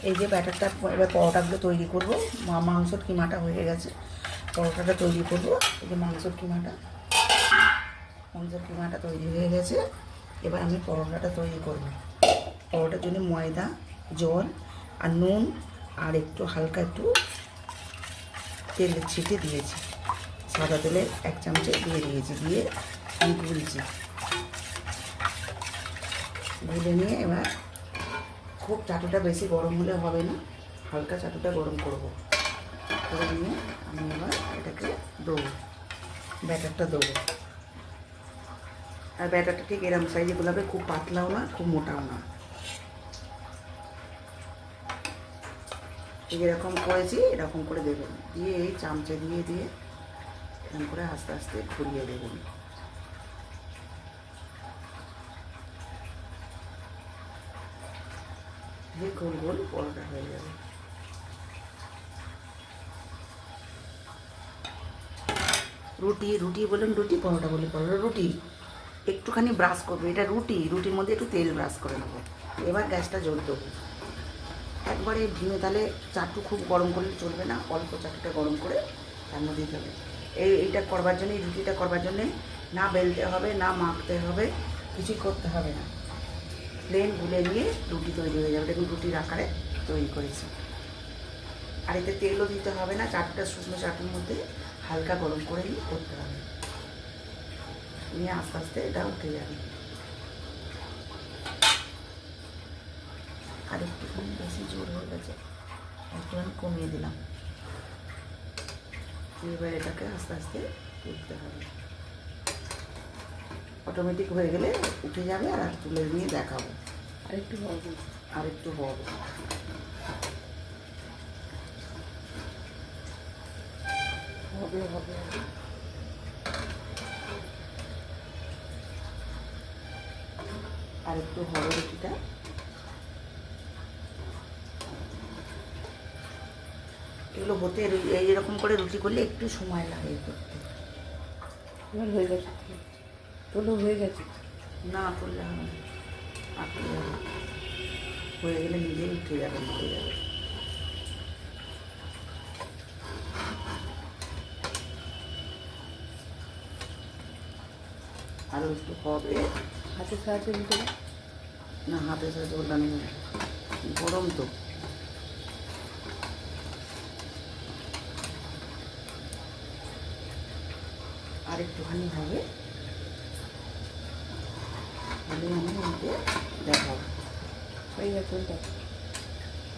এই যে ব্যাটারটা, এবার পরোটাগুলো তৈরি করবো। মাংসর কিমাটা হয়ে গেছে, পরোটাটা তৈরি করবো। এই যে মাংসর কিমাটা তৈরি হয়ে গেছে। এবার আমি পরোটাটা তৈরি করব। পরোটার জন্য ময়দা, জল আর নুন আর একটু হালকা একটু তেল ছিটে দিয়েছি, সাদা তেলে 1 চামচে দিয়ে দিয়েছি, দিয়ে আমি গুলছি। গুলে নিয়ে এবার খুব চাটুটা বেশি গরম হলে হবে না, হালকা চাটুটা গরম করব। করে নিয়ে আমি এবার এটাকে দেবো, ব্যাটারটা দেবো। আর ব্যাটারটা ঠিক এরম সাইজে গোলাপে, খুব পাতলাও না খুব মোটাও না। যেরকম করেছি এরকম করে দেবেন, দিয়ে এই চামচে দিয়ে দিয়ে এরকম করে আস্তে আস্তে ঘুরিয়ে দেবেন। দিয়ে গোল গোল পরোটা হয়ে যাবে। রুটি বলুন রুটি, পরোটা বলি পরোটা। রুটি একটুখানি ব্রাশ করবো, এটা রুটির মধ্যে একটু তেল ব্রাশ করে নেবো। এবার গ্যাসটা জোর দেবো। একবারে ভিমে তালে চাটু খুব গরম করলে চলবে না, অল্প চাটুটা গরম করে তার মধ্যে দিতে হবে। এইটা করবার জন্য, এই রুটিটা করবার জন্যে না বেলতে হবে না মাখতে হবে, কিছুই করতে হবে না। প্লেন গুলে নিয়ে রুটি তৈরি হয়ে যাবে। দেখুন রুটির আকারে তৈরি করেছি। আর এতে তেলও দিতে হবে না, চাটুটা শুকনো চাটুর মধ্যে হালকা গরম করে নিয়ে করতে হবে। নিয়ে আস্তে আস্তে এটা উঠে যাবে। আর একটুখানি বেশি জোর হয়ে গেছে, একটুখানি কমিয়ে দিলাম। এবার এটাকে আস্তে আস্তে উঠতে হবে। অটোমেটিক হয়ে গেলে উঠে যাবে। আর তুলে নিয়ে দেখাবো। আরেকটু হবে। আরেকটু হবে। আরেকটু হবে রুটিটা। এগুলো হতে এইরকম করে রুটি করলে একটু সময় লাগে করতে। এবার হয়ে গেছে, তোলো হয়ে গেছে। না করলে হবে না, আটকে যাবে। হয়ে গেলে নিজেই উঠে যাবে, উঠে যাবে। আরও একটু হবে। হাতের সাহায্যে দিতে না, হাতের সাথে ওটা নেই, গরম তো। আর একটুখানি হবে, হলে আমি ওইটা দেখাবো। হয়ে গেছে।